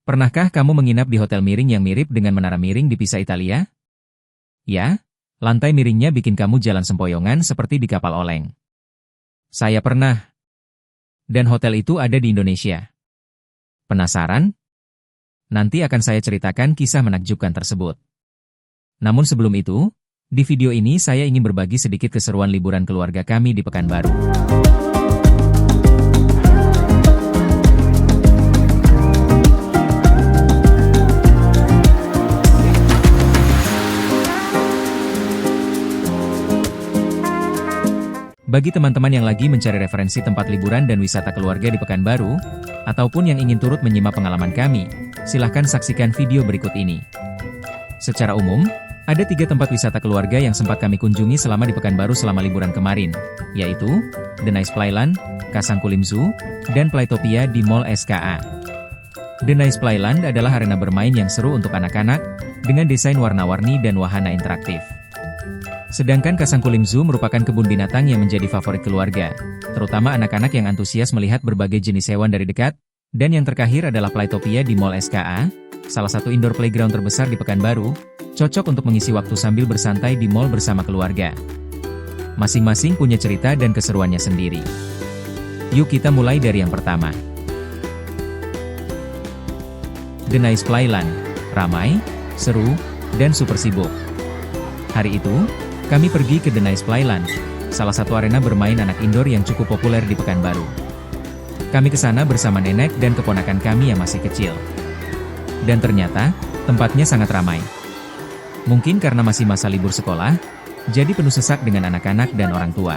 Pernahkah kamu menginap di hotel miring yang mirip dengan menara miring di Pisa, Italia? Ya, lantai miringnya bikin kamu jalan sempoyongan seperti di kapal oleng. Saya pernah. Dan hotel itu ada di Indonesia. Penasaran? Nanti akan saya ceritakan kisah menakjubkan tersebut. Namun sebelum itu, di video ini saya ingin berbagi sedikit keseruan liburan keluarga kami di Pekanbaru. Bagi teman-teman yang lagi mencari referensi tempat liburan dan wisata keluarga di Pekanbaru, ataupun yang ingin turut menyimak pengalaman kami, silahkan saksikan video berikut ini. Secara umum, ada 3 tempat wisata keluarga yang sempat kami kunjungi selama di Pekanbaru selama liburan kemarin, yaitu The Nice Playland, Kasangkulim Zoo, dan Playtopia di Mall SKA. The Nice Playland adalah arena bermain yang seru untuk anak-anak, dengan desain warna-warni dan wahana interaktif. Sedangkan Kasangkulim Zoo merupakan kebun binatang yang menjadi favorit keluarga, terutama anak-anak yang antusias melihat berbagai jenis hewan dari dekat, dan yang terakhir adalah Playtopia di Mall SKA, salah satu indoor playground terbesar di Pekanbaru, cocok untuk mengisi waktu sambil bersantai di mall bersama keluarga. Masing-masing punya cerita dan keseruannya sendiri. Yuk kita mulai dari yang pertama. The Nice Playland, ramai, seru, dan super sibuk. Hari itu, kami pergi ke The Nice Playland, salah satu arena bermain anak indoor yang cukup populer di Pekanbaru. Kami ke sana bersama nenek dan keponakan kami yang masih kecil. Dan ternyata, tempatnya sangat ramai. Mungkin karena masih masa libur sekolah, jadi penuh sesak dengan anak-anak dan orang tua.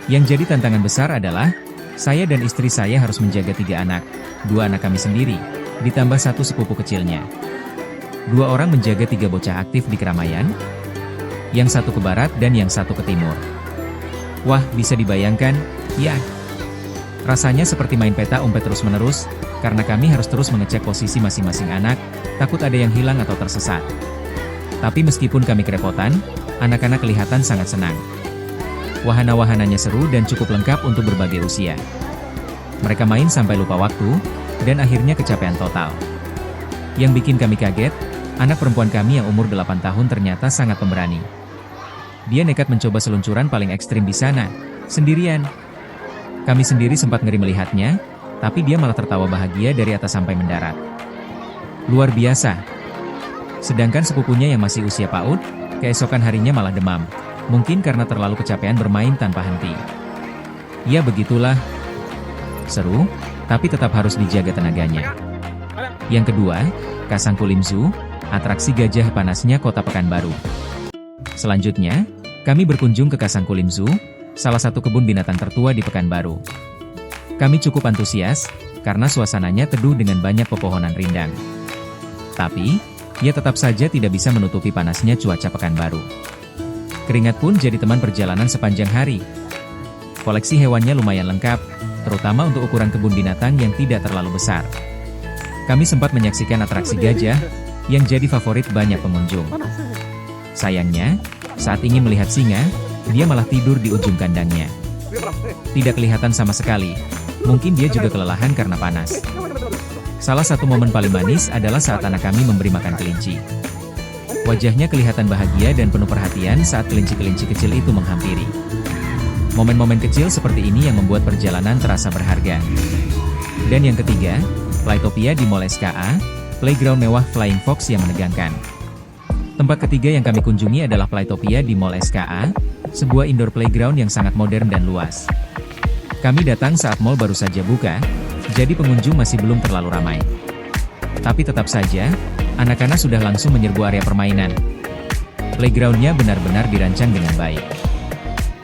Yang jadi tantangan besar adalah, saya dan istri saya harus menjaga 3 anak, 2 anak kami sendiri, ditambah 1 sepupu kecilnya. 2 orang menjaga 3 bocah aktif di keramaian, yang 1 ke barat dan yang 1 ke timur. Wah, bisa dibayangkan, ya. Rasanya seperti main peta umpet terus-menerus, karena kami harus terus mengecek posisi masing-masing anak, takut ada yang hilang atau tersesat. Tapi meskipun kami kerepotan, anak-anak kelihatan sangat senang. Wahana-wahananya seru dan cukup lengkap untuk berbagai usia. Mereka main sampai lupa waktu, dan akhirnya kecapean total. Yang bikin kami kaget, anak perempuan kami yang umur 8 tahun ternyata sangat pemberani. Dia nekat mencoba seluncuran paling ekstrim di sana, sendirian. Kami sendiri sempat ngeri melihatnya, tapi dia malah tertawa bahagia dari atas sampai mendarat. Luar biasa. Sedangkan sepupunya yang masih usia PAUD, keesokan harinya malah demam. Mungkin karena terlalu kecapean bermain tanpa henti. Ya begitulah. Seru, tapi tetap harus dijaga tenaganya. Yang kedua, Kasangkulim Zoo, atraksi gajah panasnya kota Pekanbaru. Selanjutnya, kami berkunjung ke Kasangkulim Zoo, salah satu kebun binatang tertua di Pekanbaru. Kami cukup antusias, karena suasananya teduh dengan banyak pepohonan rindang. Tapi, ia tetap saja tidak bisa menutupi panasnya cuaca Pekanbaru. Keringat pun jadi teman perjalanan sepanjang hari. Koleksi hewannya lumayan lengkap, terutama untuk ukuran kebun binatang yang tidak terlalu besar. Kami sempat menyaksikan atraksi gajah, yang jadi favorit banyak pengunjung. Sayangnya, saat ingin melihat singa, dia malah tidur di ujung kandangnya. Tidak kelihatan sama sekali, mungkin dia juga kelelahan karena panas. Salah satu momen paling manis adalah saat anak kami memberi makan kelinci. Wajahnya kelihatan bahagia dan penuh perhatian saat kelinci-kelinci kecil itu menghampiri. Momen-momen kecil seperti ini yang membuat perjalanan terasa berharga. Dan yang ketiga, Playtopia di Mall SKA, playground mewah Flying Fox yang menegangkan. Tempat ketiga yang kami kunjungi adalah Playtopia di Mall SKA, sebuah indoor playground yang sangat modern dan luas. Kami datang saat mall baru saja buka, jadi pengunjung masih belum terlalu ramai. Tapi tetap saja, anak-anak sudah langsung menyerbu area permainan. Playgroundnya benar-benar dirancang dengan baik.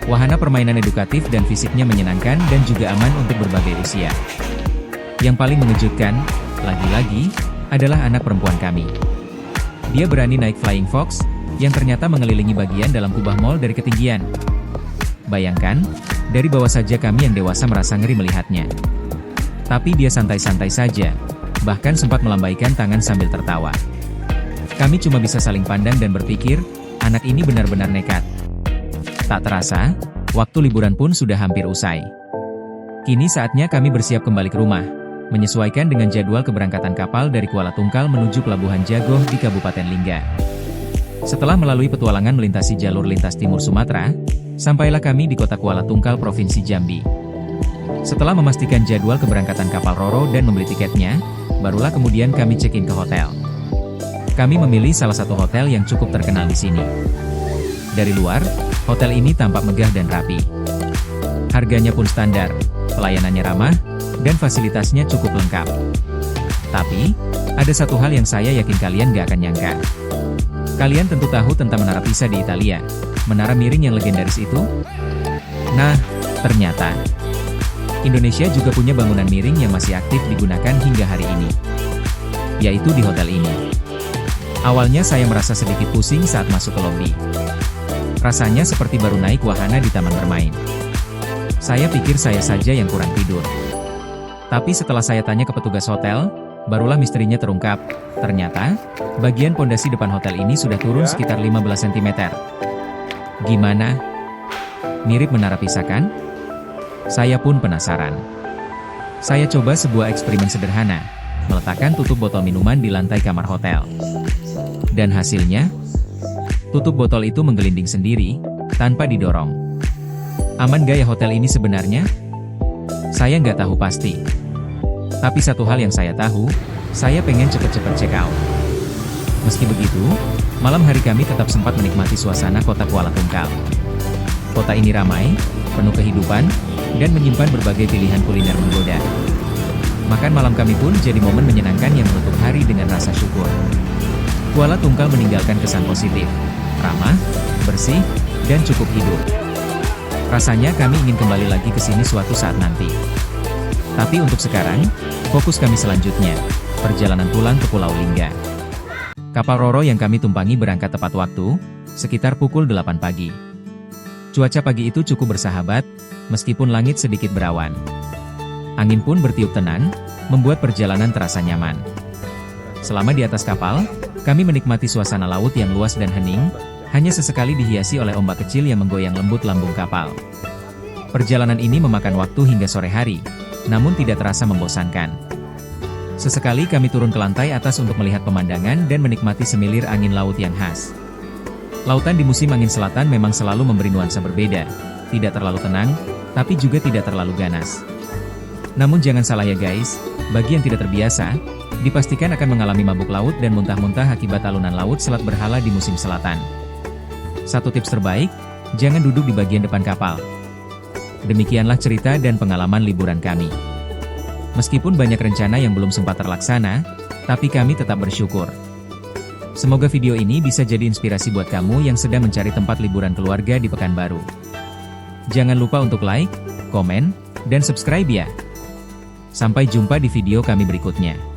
Wahana permainan edukatif dan fisiknya menyenangkan dan juga aman untuk berbagai usia. Yang paling mengejutkan, lagi-lagi, adalah anak perempuan kami. Dia berani naik Flying Fox, yang ternyata mengelilingi bagian dalam kubah mall dari ketinggian. Bayangkan, dari bawah saja kami yang dewasa merasa ngeri melihatnya. Tapi dia santai-santai saja, bahkan sempat melambaikan tangan sambil tertawa. Kami cuma bisa saling pandang dan berpikir, anak ini benar-benar nekat. Tak terasa, waktu liburan pun sudah hampir usai. Kini saatnya kami bersiap kembali ke rumah, menyesuaikan dengan jadwal keberangkatan kapal dari Kuala Tungkal menuju Pelabuhan Jagoh di Kabupaten Lingga. Setelah melalui petualangan melintasi jalur lintas timur Sumatera, sampailah kami di kota Kuala Tungkal, Provinsi Jambi. Setelah memastikan jadwal keberangkatan kapal Roro dan membeli tiketnya, barulah kemudian kami check-in ke hotel. Kami memilih salah satu hotel yang cukup terkenal di sini. Dari luar, hotel ini tampak megah dan rapi. Harganya pun standar, pelayanannya ramah, dan fasilitasnya cukup lengkap. Tapi, ada satu hal yang saya yakin kalian gak akan nyangka. Kalian tentu tahu tentang Menara Pisa di Italia, menara miring yang legendaris itu? Nah, ternyata Indonesia juga punya bangunan miring yang masih aktif digunakan hingga hari ini, yaitu di hotel ini. Awalnya saya merasa sedikit pusing saat masuk ke lobi. Rasanya seperti baru naik wahana di taman bermain. Saya pikir saya saja yang kurang tidur. Tapi setelah saya tanya ke petugas hotel, barulah misterinya terungkap. Ternyata, bagian pondasi depan hotel ini sudah turun sekitar 15 cm. Gimana? Mirip Menara Pisa kan? Saya pun penasaran. Saya coba sebuah eksperimen sederhana, meletakkan tutup botol minuman di lantai kamar hotel. Dan hasilnya, tutup botol itu menggelinding sendiri, tanpa didorong. Aman gaya hotel ini sebenarnya? Saya nggak tahu pasti. Tapi satu hal yang saya tahu, saya pengen cepet-cepet check out. Meski begitu, malam hari kami tetap sempat menikmati suasana kota Kuala Tungkal. Kota ini ramai, penuh kehidupan, dan menyimpan berbagai pilihan kuliner menggoda. Makan malam kami pun jadi momen menyenangkan yang menutup hari dengan rasa syukur. Kuala Tungkal meninggalkan kesan positif, ramah, bersih, dan cukup hidup. Rasanya kami ingin kembali lagi ke sini suatu saat nanti. Tapi untuk sekarang, fokus kami selanjutnya, perjalanan pulang ke Pulau Lingga. Kapal Roro yang kami tumpangi berangkat tepat waktu, sekitar pukul 8 pagi. Cuaca pagi itu cukup bersahabat, meskipun langit sedikit berawan. Angin pun bertiup tenang, membuat perjalanan terasa nyaman. Selama di atas kapal, kami menikmati suasana laut yang luas dan hening, hanya sesekali dihiasi oleh ombak kecil yang menggoyang lembut lambung kapal. Perjalanan ini memakan waktu hingga sore hari, namun tidak terasa membosankan. Sesekali kami turun ke lantai atas untuk melihat pemandangan dan menikmati semilir angin laut yang khas. Lautan di musim angin selatan memang selalu memberi nuansa berbeda, tidak terlalu tenang, tapi juga tidak terlalu ganas. Namun jangan salah ya guys, bagi yang tidak terbiasa, dipastikan akan mengalami mabuk laut dan muntah-muntah akibat alunan laut selat berhala di musim selatan. Satu tips terbaik, jangan duduk di bagian depan kapal. Demikianlah cerita dan pengalaman liburan kami. Meskipun banyak rencana yang belum sempat terlaksana, tapi kami tetap bersyukur. Semoga video ini bisa jadi inspirasi buat kamu yang sedang mencari tempat liburan keluarga di Pekanbaru. Jangan lupa untuk like, komen, dan subscribe ya. Sampai jumpa di video kami berikutnya.